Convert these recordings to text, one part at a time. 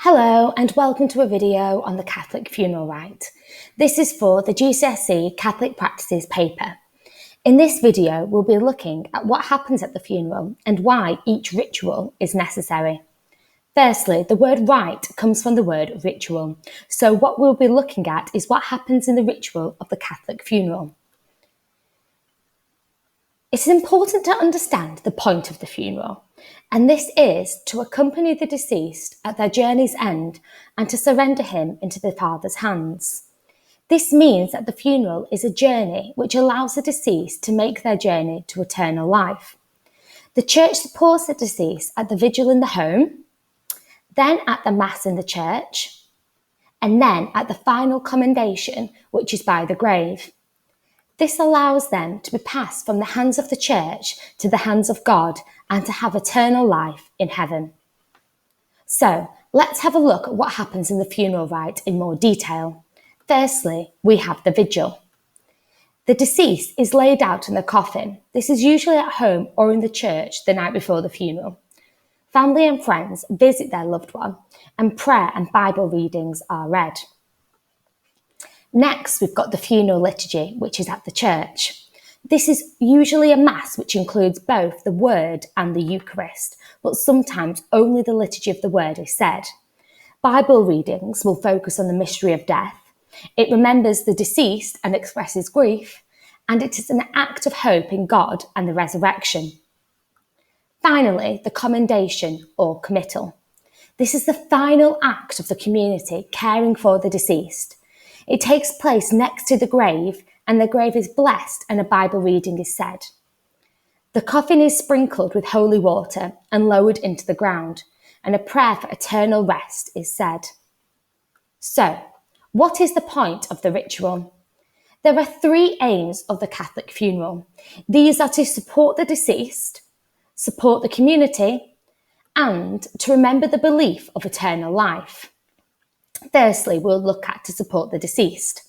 Hello and welcome to a video on the Catholic Funeral Rite. This is for the GCSE Catholic Practices paper. In this video, we'll be looking at what happens at the funeral and why each ritual is necessary. Firstly, the word rite comes from the word ritual. So what we'll be looking at is what happens in the ritual of the Catholic funeral. It is important to understand the point of the funeral, and this is to accompany the deceased at their journey's end and to surrender him into the Father's hands. This means that the funeral is a journey which allows the deceased to make their journey to eternal life. The Church supports the deceased at the vigil in the home, then at the Mass in the church, and then at the final commendation, which is by the grave. This allows them to be passed from the hands of the Church to the hands of God and to have eternal life in heaven. So, let's have a look at what happens in the funeral rite in more detail. Firstly, we have the vigil. The deceased is laid out in the coffin. This is usually at home or in the church the night before the funeral. Family and friends visit their loved one, and prayer and Bible readings are read. Next, we've got the funeral liturgy, which is at the church. This is usually a Mass which includes both the Word and the Eucharist, but sometimes only the liturgy of the Word is said. Bible readings will focus on the mystery of death. It remembers the deceased and expresses grief, and it is an act of hope in God and the resurrection. Finally, the commendation or committal. This is the final act of the community caring for the deceased. It takes place next to the grave, and the grave is blessed and a Bible reading is said. The coffin is sprinkled with holy water and lowered into the ground, and a prayer for eternal rest is said. So, what is the point of the ritual? There are three aims of the Catholic funeral. These are to support the deceased, support the community, and to remember the belief of eternal life. Firstly, we'll look at to support the deceased.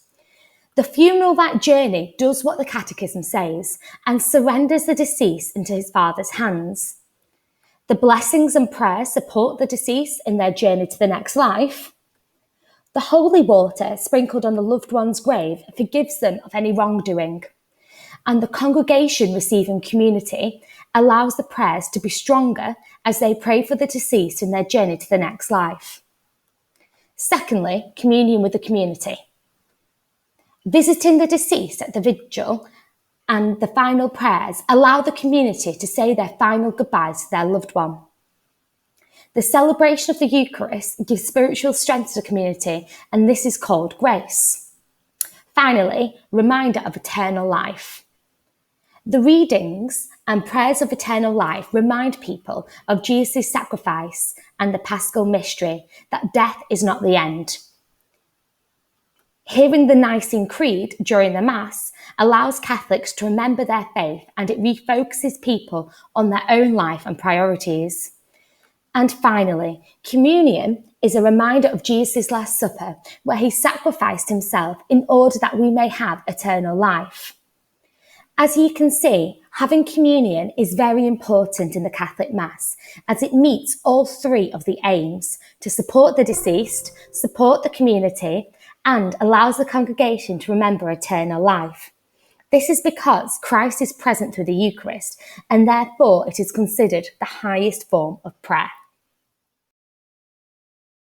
The funeral rite journey does what the Catechism says and surrenders the deceased into his Father's hands. The blessings and prayers support the deceased in their journey to the next life. The holy water sprinkled on the loved one's grave forgives them of any wrongdoing. And the congregation receiving community allows the prayers to be stronger as they pray for the deceased in their journey to the next life. Secondly, communion with the community. Visiting the deceased at the vigil and the final prayers allow the community to say their final goodbyes to their loved one. The celebration of the Eucharist gives spiritual strength to the community, and this is called grace. Finally, reminder of eternal life. The readings and prayers of eternal life remind people of Jesus' sacrifice and the Paschal mystery, that death is not the end. Hearing the Nicene Creed during the Mass allows Catholics to remember their faith, and it refocuses people on their own life and priorities. And finally, communion is a reminder of Jesus' Last Supper, where he sacrificed himself in order that we may have eternal life. As you can see, having communion is very important in the Catholic Mass, as it meets all three of the aims to support the deceased, support the community, and allows the congregation to remember eternal life. This is because Christ is present through the Eucharist, and therefore it is considered the highest form of prayer.